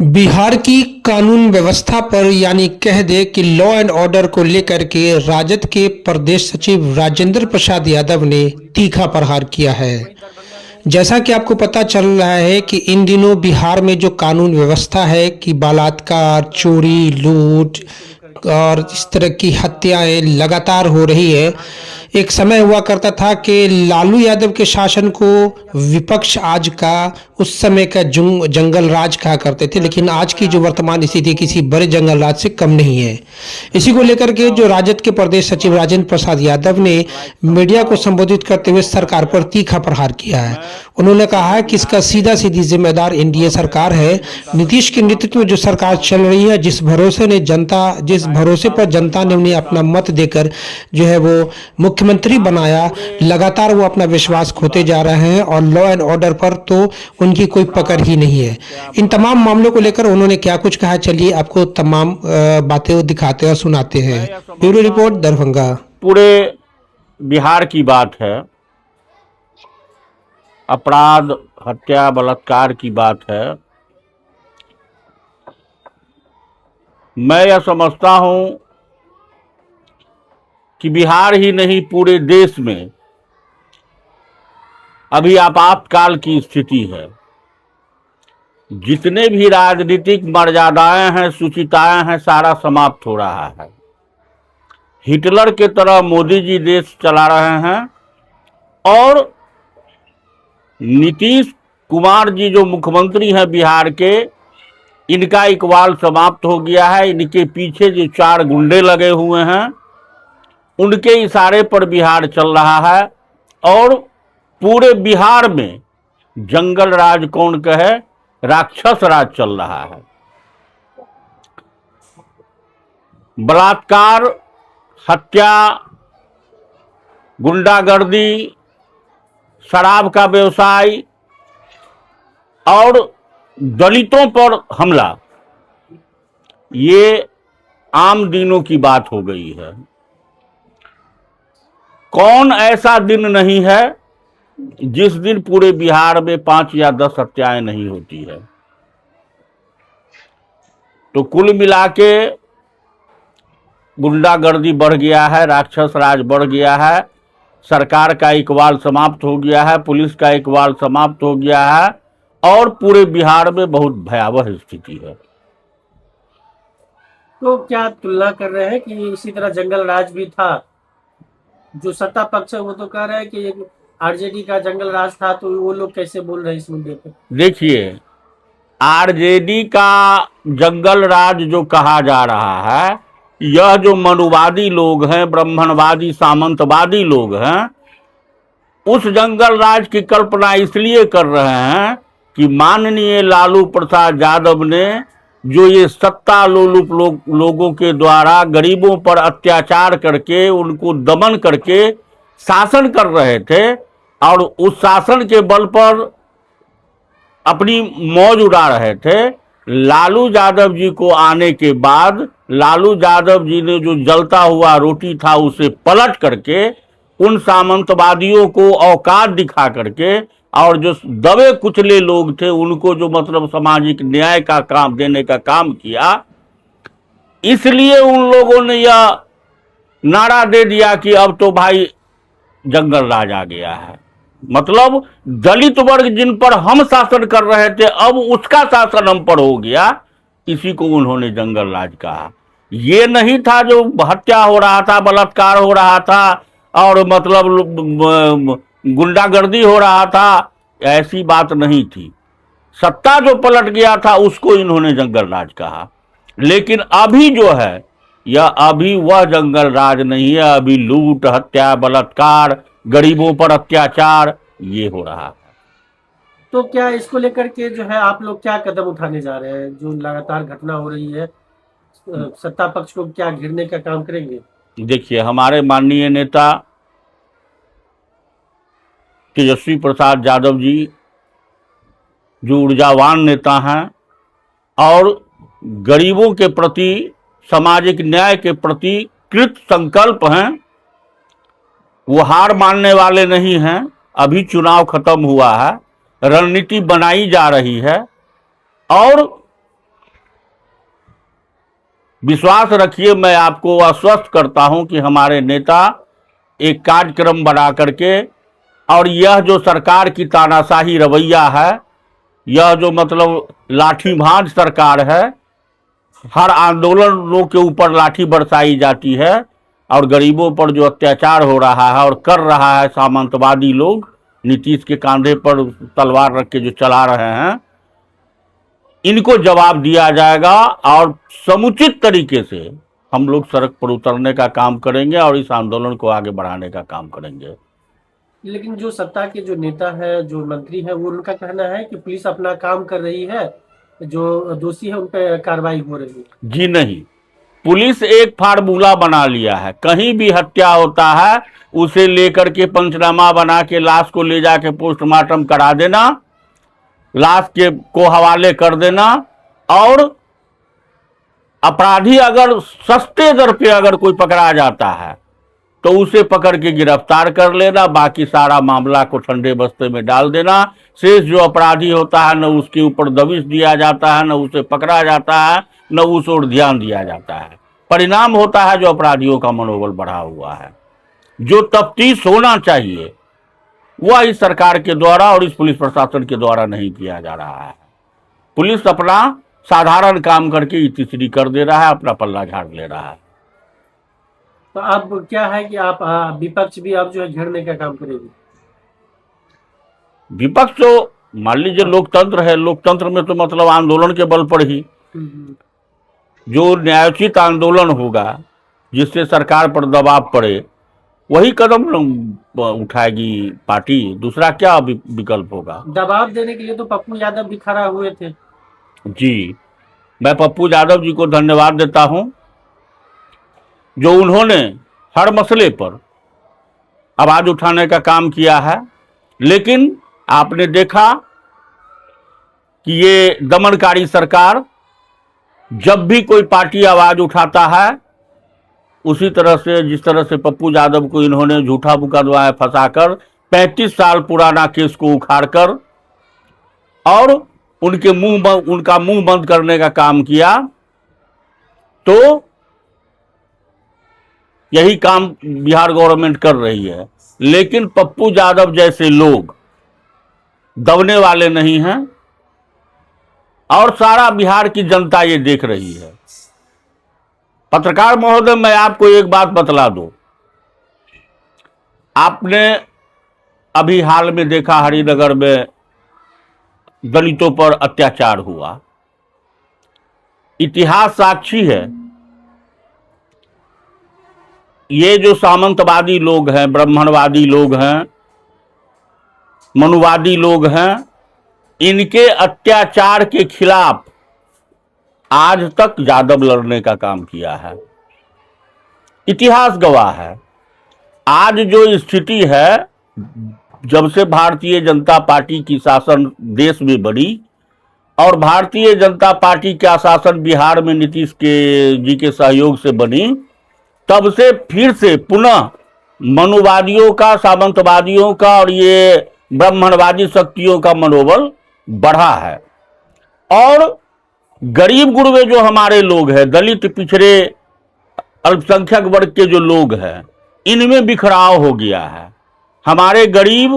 बिहार की कानून व्यवस्था पर यानी कह दे कि लॉ एंड ऑर्डर को लेकर के राजद के प्रदेश सचिव राजेंद्र प्रसाद यादव ने तीखा प्रहार किया है। जैसा कि आपको पता चल रहा है कि इन दिनों बिहार में जो कानून व्यवस्था है कि बलात्कार, चोरी, लूट और इस तरह की हत्याएं लगातार हो रही है। एक समय हुआ करता था कि लालू यादव के शासन को विपक्ष आज का उस समय का जंगल राज कहा करते थे, लेकिन आज की जो वर्तमान स्थिति किसी बड़े जंगल राज से कम नहीं है। इसी को लेकर के जो राजद के प्रदेश सचिव राजेंद्र प्रसाद यादव ने मीडिया को संबोधित करते हुए सरकार पर तीखा प्रहार किया है। उन्होंने कहा है कि इसका सीधा सीधी जिम्मेदार एनडीए सरकार है। नीतीश के नेतृत्व में जो सरकार चल रही है, जिस भरोसे पर जनता ने उन्हें अपना मत देकर जो है वो मुख्यमंत्री बनाया, लगातार वो अपना विश्वास खोते जा रहे हैं और लॉ एंड ऑर्डर पर तो उनकी कोई पकड़ ही नहीं है। इन तमाम मामलों को लेकर उन्होंने क्या कुछ कहा, चलिए आपको तमाम बातें दिखाते और सुनाते हैं। Bureau report, Darbhanga. पूरे बिहार की बात है, अपराध, हत्या, बलात्कार की बात है। मैं यह समझता हूं कि बिहार ही नहीं पूरे देश में अभी आपातकाल की स्थिति है। जितने भी राजनीतिक मर्यादाएं हैं, सुचिताएं हैं, सारा समाप्त हो रहा है। हिटलर के तरह मोदी जी देश चला रहे हैं और नीतीश कुमार जी जो मुख्यमंत्री हैं बिहार के, इनका इकबाल समाप्त हो गया है। इनके पीछे जो 4 गुंडे लगे हुए हैं, उनके इशारे पर बिहार चल रहा है और पूरे बिहार में जंगल राज कौन कहे, राक्षस राज चल रहा है। बलात्कार, हत्या, गुंडागर्दी, शराब का व्यवसाय और दलितों पर हमला, ये आम दिनों की बात हो गई है। कौन ऐसा दिन नहीं है जिस दिन पूरे बिहार में 5 या 10 हत्याएं नहीं होती है। तो कुल मिला के गुंडागर्दी बढ़ गया है, राक्षस राज बढ़ गया है, सरकार का इकबाल समाप्त हो गया है, पुलिस का इकबाल समाप्त हो गया है और पूरे बिहार में बहुत भयावह स्थिति है। तो क्या तुलना कर रहे हैं कि इसी तरह जंगल राज भी था? जो सत्ता पक्ष है वो तो कह रहे हैं कि आरजेडी का जंगल राज था, तो वो लोग कैसे बोल रहे हैं इस मुद्दे पे? देखिए, आरजेडी का जंगल राज जो कहा जा रहा है, यह जो मनुवादी लोग हैं, ब्राह्मणवादी, सामंतवादी लोग हैं, उस जंगल राज की कल्पना इसलिए कर रहे हैं कि माननीय लालू प्रसाद यादव ने जो ये सत्ता लोलुप लोगों के द्वारा गरीबों पर अत्याचार करके, उनको दमन करके शासन कर रहे थे और उस शासन के बल पर अपनी मौज उड़ा रहे थे। लालू यादव जी को आने के बाद लालू यादव जी ने जो जलता हुआ रोटी था उसे पलट करके उन सामंतवादियों को औकात दिखा करके और जो दबे कुचले लोग थे उनको जो मतलब सामाजिक न्याय का काम देने का काम किया, इसलिए उन लोगों ने यह नारा दे दिया कि अब तो भाई जंगल राज आ गया है। मतलब दलित वर्ग जिन पर हम शासन कर रहे थे, अब उसका शासन हम पर हो गया, इसी को उन्होंने जंगल राज कहा। ये नहीं था जो हत्या हो रहा था, बलात्कार हो रहा था और मतलब गुंडागर्दी हो रहा था, ऐसी बात नहीं थी। सत्ता जो पलट गया था उसको इन्होंने जंगल राज कहा। लेकिन अभी जो है, यह अभी वह जंगल राज नहीं है। अभी लूट, हत्या, बलात्कार, गरीबों पर अत्याचार, ये हो रहा है। तो क्या इसको लेकर के जो है आप लोग क्या कदम उठाने जा रहे हैं? जो लगातार घटना हो रही है, सत्ता पक्ष को क्या घेरने का काम करेंगे? देखिए, हमारे माननीय नेता तेजस्वी प्रसाद यादव जी जो ऊर्जावान नेता हैं और गरीबों के प्रति, सामाजिक न्याय के प्रति कृत संकल्प हैं, वो हार मानने वाले नहीं हैं। अभी चुनाव खत्म हुआ है, रणनीति बनाई जा रही है और विश्वास रखिए, मैं आपको आश्वस्त करता हूं कि हमारे नेता एक कार्यक्रम बना करके, और यह जो सरकार की तानाशाही रवैया है, यह जो मतलब लाठीभांज सरकार है, हर आंदोलनों के ऊपर लाठी बरसाई जाती है, और गरीबों पर जो अत्याचार हो रहा है और कर रहा है सामंतवादी लोग, नीतीश के कांधे पर तलवार रख के जो चला रहे हैं, इनको जवाब दिया जाएगा। और समुचित तरीके से हम लोग सड़क पर उतरने का काम करेंगे और इस आंदोलन को आगे बढ़ाने का काम करेंगे। लेकिन जो सत्ता के जो नेता है, जो मंत्री है, वो उनका कहना है कि पुलिस अपना काम कर रही है, जो दोषी है उन पर कार्रवाई हो रही है। जी नहीं, पुलिस एक फार्मूला बना लिया है, कहीं भी हत्या होता है उसे लेकर के पंचनामा बना के लाश को ले जाके पोस्टमार्टम करा देना, लाश के को हवाले कर देना, और अपराधी अगर सस्ते दर पे अगर कोई पकड़ा जाता है तो उसे पकड़ के गिरफ्तार कर लेना, बाकी सारा मामला को ठंडे बस्ते में डाल देना। शेष जो अपराधी होता है न उसके ऊपर दबिश दिया जाता है, न उसे पकड़ा जाता है, न उस ओर ध्यान दिया जाता है। परिणाम होता है जो अपराधियों का मनोबल बढ़ा हुआ है। जो तफ्तीश होना चाहिए वह इस सरकार के द्वारा और इस पुलिस प्रशासन के द्वारा नहीं किया जा रहा है। पुलिस अपना साधारण काम करके इतिश्री कर दे रहा है, अपना पल्ला झाड़ ले रहा है। तो अब क्या है कि आप विपक्ष भी आप जो है घेरने का काम करेगी? विपक्ष तो मान लीजिए लोकतंत्र है, लोकतंत्र में तो मतलब आंदोलन के बल पर ही जो न्यायोचित आंदोलन होगा, जिससे सरकार पर दबाव पड़े, वही कदम उठाएगी पार्टी। दूसरा क्या विकल्प होगा? दबाव देने के लिए तो पप्पू यादव भी खड़ा हुए थे। जी, मैं पप्पू यादव जी को धन्यवाद देता हूं, जो उन्होंने हर मसले पर आवाज उठाने का काम किया है। लेकिन आपने देखा कि ये दमनकारी सरकार जब भी कोई पार्टी आवाज उठाता है, उसी तरह से जिस तरह से पप्पू यादव को इन्होंने झूठा मुकदमा फंसाकर 35 साल पुराना केस को उखाड़कर और उनका मुंह बंद करने का काम किया, तो यही काम बिहार गवर्नमेंट कर रही है। लेकिन पप्पू यादव जैसे लोग दबने वाले नहीं हैं, और सारा बिहार की जनता ये देख रही है। पत्रकार महोदय, मैं आपको एक बात बतला दूं, आपने अभी हाल में देखा हरिनगर में दलितों पर अत्याचार हुआ। इतिहास साक्षी है, ये जो सामंतवादी लोग हैं, ब्राह्मणवादी लोग हैं, मनुवादी लोग हैं, इनके अत्याचार के खिलाफ आज तक यादव लड़ने का काम किया है। इतिहास गवाह है। आज जो स्थिति है, जब से भारतीय जनता पार्टी की शासन देश में बनी और भारतीय जनता पार्टी का शासन बिहार में नीतीश जी के सहयोग से बनी, तब से फिर से पुनः मनुवादियों का, सामंतवादियों का और ये ब्राह्मणवादी शक्तियों का मनोबल बढ़ा है। और गरीब गुरबे जो हमारे लोग हैं, दलित, पिछड़े, अल्पसंख्यक वर्ग के जो लोग हैं, इनमें बिखराव हो गया है। हमारे गरीब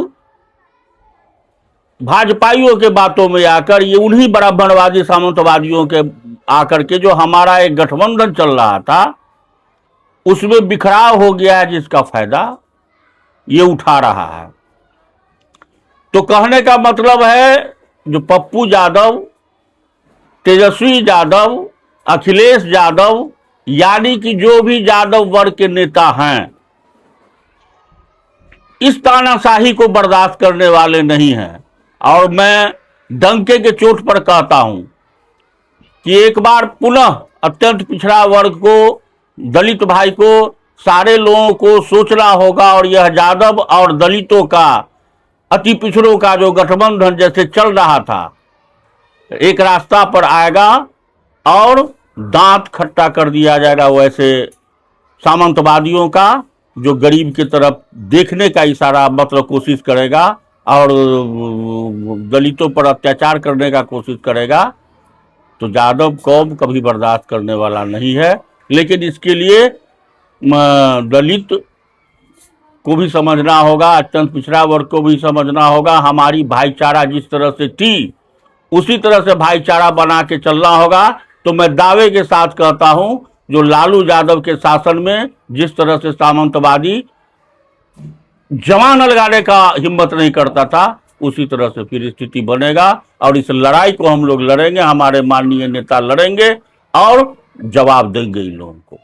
भाजपाइयों के बातों में आकर, ये उन्हीं ब्राह्मणवादी सामंतवादियों के आकर के जो हमारा एक गठबंधन चल रहा था, उसमें बिखराव हो गया है, जिसका फायदा ये उठा रहा है। तो कहने का मतलब है, जो पप्पू यादव, तेजस्वी यादव, अखिलेश यादव, यानी कि जो भी यादव वर्ग के नेता हैं, इस तानाशाही को बर्दाश्त करने वाले नहीं हैं। और मैं डंके के चोट पर कहता हूं कि एक बार पुनः अत्यंत पिछड़ा वर्ग को, दलित भाई को, सारे लोगों को सोचना होगा, और यह यादव और दलितों का, अति पिछड़ों का जो गठबंधन जैसे चल रहा था, एक रास्ता पर आएगा और दांत खट्टा कर दिया जाएगा वैसे सामंतवादियों का, जो गरीब की तरफ देखने का इशारा मतलब कोशिश करेगा और दलितों पर अत्याचार करने का कोशिश करेगा। तो यादव कौम कभी बर्दाश्त करने वाला नहीं है। लेकिन इसके लिए दलित को भी समझना होगा, अत्यंत पिछड़ा वर्ग को भी समझना होगा। हमारी भाईचारा जिस तरह से थी उसी तरह से भाईचारा बना के चलना होगा। तो मैं दावे के साथ कहता हूं, जो लालू यादव के शासन में जिस तरह से सामंतवादी जवान लगाने का हिम्मत नहीं करता था, उसी तरह से फिर स्थिति बनेगा। और इस लड़ाई को हम लोग लड़ेंगे, हमारे माननीय नेता लड़ेंगे और जवाब देंगे इन लोगों को।